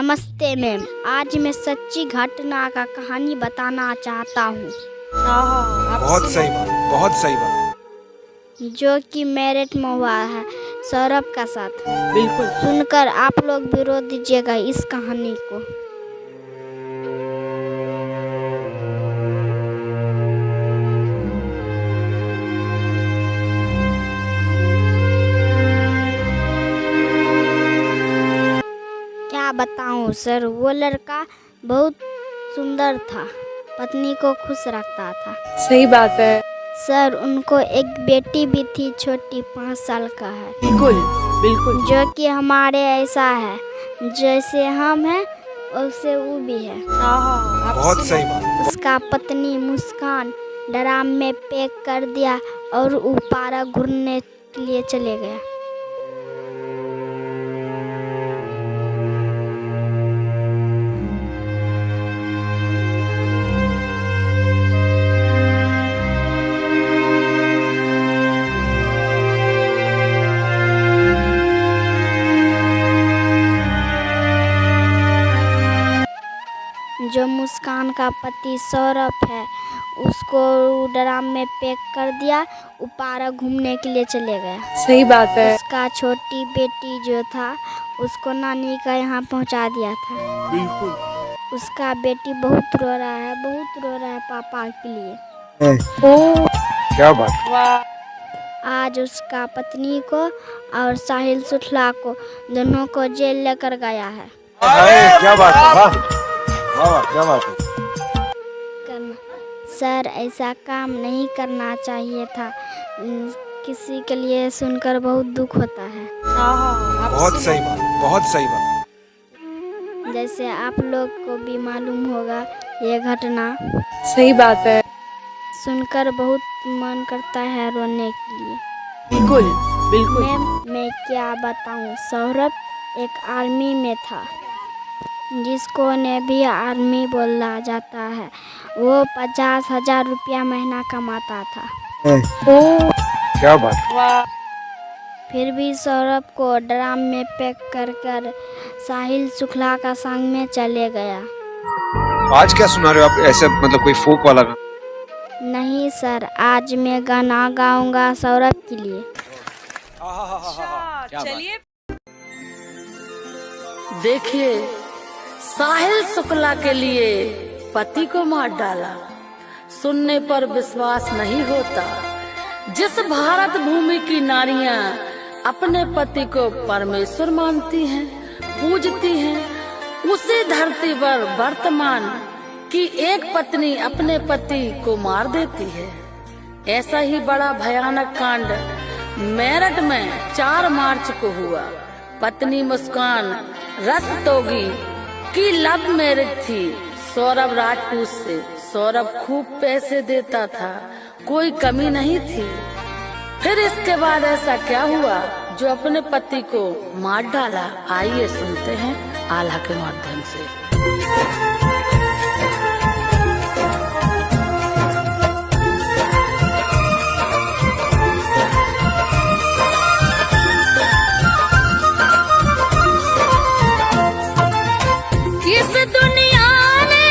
नमस्ते मैम, आज मैं सच्ची घटना का कहानी बताना चाहता हूँ। बहुत सही बात, बहुत सही बात। जो कि मेरठ में हुआ है सौरभ का साथ। बिल्कुल सुनकर आप लोग विरोध दीजिएगा इस कहानी को। क्या बताऊं सर, वो लड़का बहुत सुंदर था, पत्नी को खुश रखता था। सही बात है। सर उनको एक बेटी भी थी, छोटी 5 साल का है। बिल्कुल बिल्कुल जो कि हमारे ऐसा है, जैसे हम हैं वैसे वो भी है। बहुत सही बात। उसका पत्नी मुस्कान ड्राम में पैक कर दिया और वो पारा घूरने के लिए चले गया। जो मुस्कान का पति सौरभ है, उसको ड्राम में पैक कर दिया, उपारा घूमने के लिए चले गया। सही बात है। उसका छोटी बेटी जो था उसको नानी का यहाँ पहुँचा दिया था। बिल्कुल उसका बेटी बहुत रो रहा है, बहुत रो रहा है पापा के लिए। ओ क्या बात। वाह, आज उसका पत्नी को और साहिल शुक्ला को दोनों को जेल लेकर गया है। क्या बात है, वाह वाह, क्या बात है। सर ऐसा काम नहीं करना चाहिए था, किसी के लिए सुनकर बहुत दुख होता है। बहुत सही बात, बहुत सही बात। जैसे आप लोग को भी मालूम होगा ये घटना, सही बात है। सुनकर बहुत मन करता है रोने के लिए। बिल्कुल बिल्कुल मैं क्या बताऊं, सौरभ एक आर्मी में था, जिसको नेवी आर्मी बोला जाता है। वो 50,000 रुपया महीना कमाता था। ओ क्या बात। वाह, फिर भी सौरभ को ड्राम में पैक कर कर साहिल शुक्ला का संग में चले गया। आज क्या सुना रहे हो आप, ऐसे मतलब कोई फोक वाला गाना? नहीं सर, आज मैं गाना गाऊंगा सौरभ के लिए। चलिए देखिए, साहिल शुक्ला के लिए पति को मार डाला, सुनने पर विश्वास नहीं होता। जिस भारत भूमि की नारियां अपने पति को परमेश्वर मानती हैं, पूजती हैं, उसी धरती पर वर्तमान की एक पत्नी अपने पति को मार देती है। ऐसा ही बड़ा भयानक कांड मेरठ में 4 मार्च को हुआ। पत्नी मुस्कान रस्तोगी की लव मैरिज थी सौरभ राजपूत से। सौरभ खूब पैसे देता था, कोई कमी नहीं थी। फिर इसके बाद ऐसा क्या हुआ जो अपने पति को मार डाला? आइए सुनते हैं आल्हा के माध्यम से। इस दुनिया ने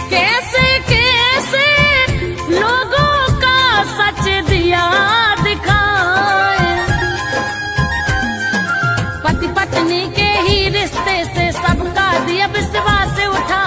कैसे कैसे लोगों का सच दिया दिखाए। पति पत्नी के ही रिश्ते से सबका दिया विश्वास उठा।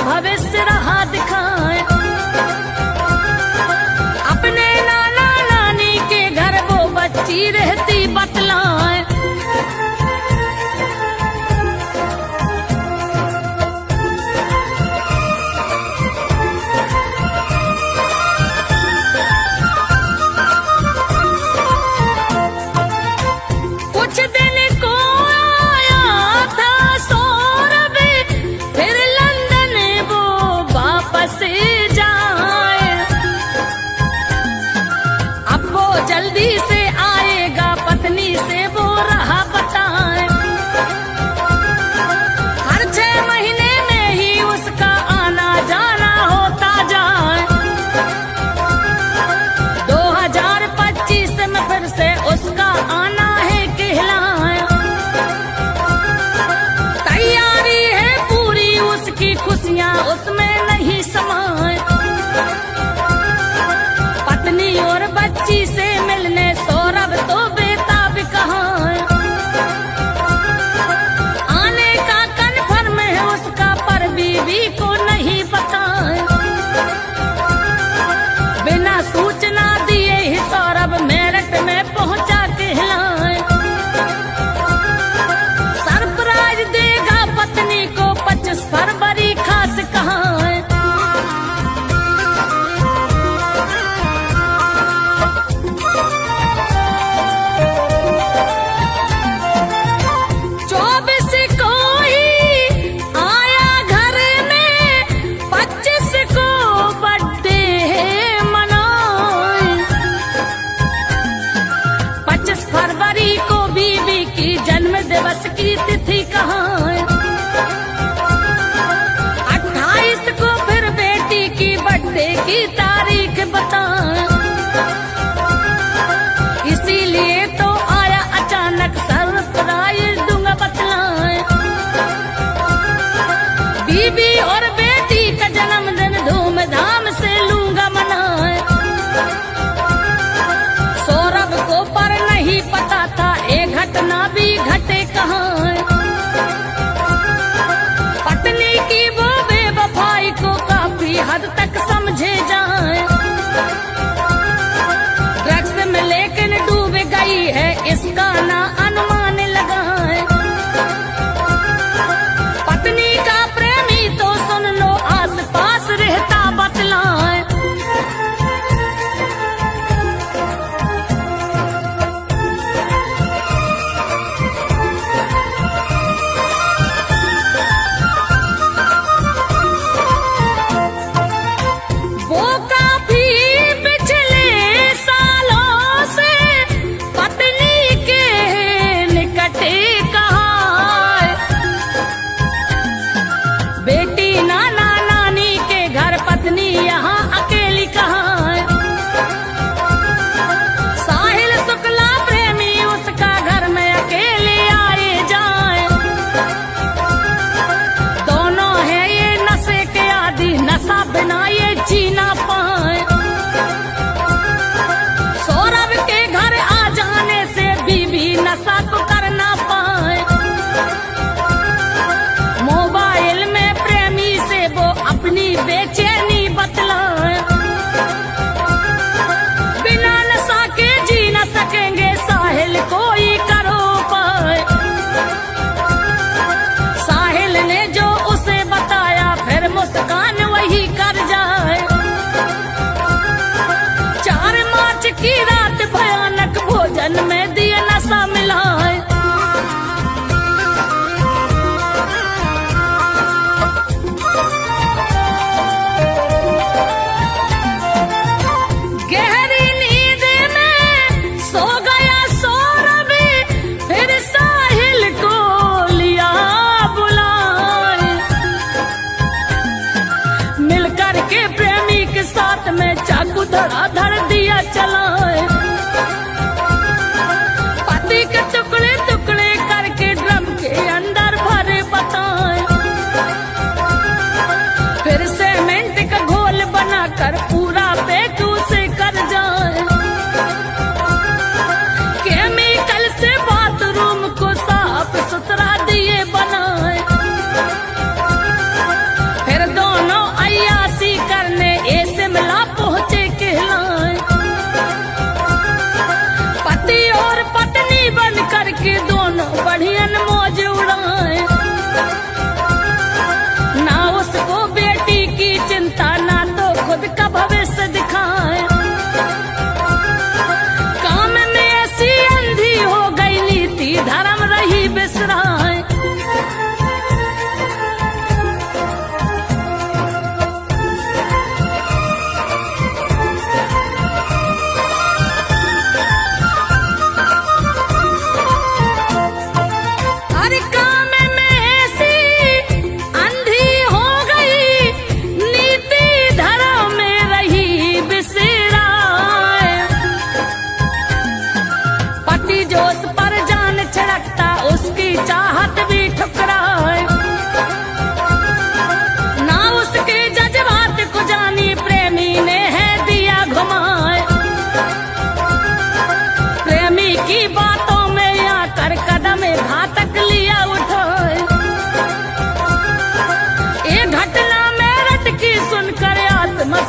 भविष्य रहा दिखाए। अपने नाना नानी के घर वो बच्ची रहती बतलाए। कुछ दिन को आया था सौरभ, फिर लंदन वो वापस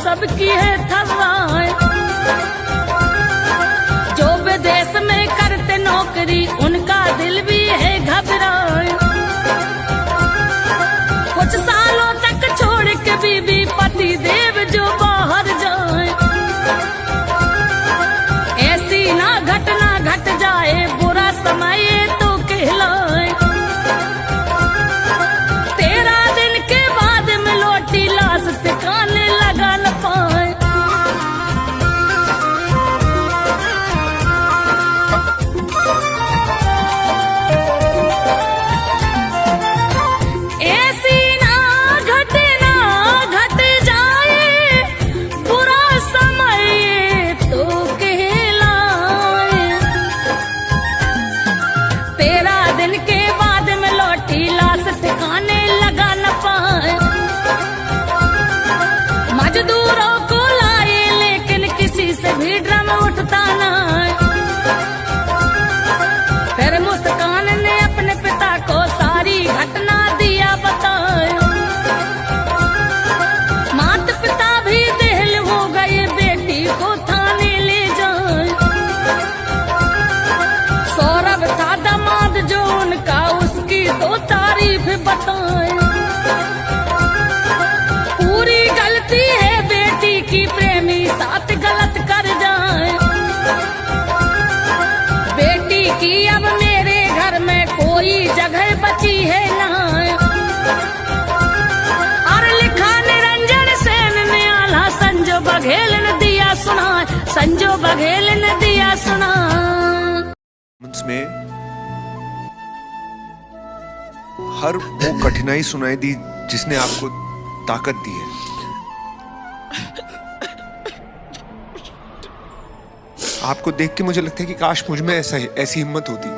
सबकी है थर्राए। जो विदेश में करते नौकरी उनका दिल भी है घबराए। कुछ सालों तक छोड़ के बीबी पति देव जो बाहर जाए। ऐसी ना घटना घट जाए बुरा समय तो कहलाए। 13 दिन के बाद में लौटी लाश ठिकाने लगा न पाए। ऐसी ना घटना घट जाए बुरा समय तो कहलाए। 13 दिन के बाद में लौटी लाश ठिकाने लगा न पाए। मजदूरों को लाए लेकिन किसी से भी ड्रम उठता ना। फिर मुस्कान ने अपने पिता को सारी घटना दिया बताए। माता पिता भी देहल हो गए बेटी को थाने ले जाए। सौरभ था दामाद जो उनका उसकी तो तारीफ बताए। पूरी गलती है बेटी की प्रेमी साथ गलत कर जाए। बेटी की अब मेरे घर में कोई जगह बची है ना। और लिखा निरंजन सेन ने आला संजो बघेल ने दिया सुना। संजो बघेल ने दिया सुना। में हर वो कठिनाई सुनाई दी जिसने आपको ताकत दी है। आपको देख के मुझे लगता है कि काश मुझ में ऐसी हिम्मत होती।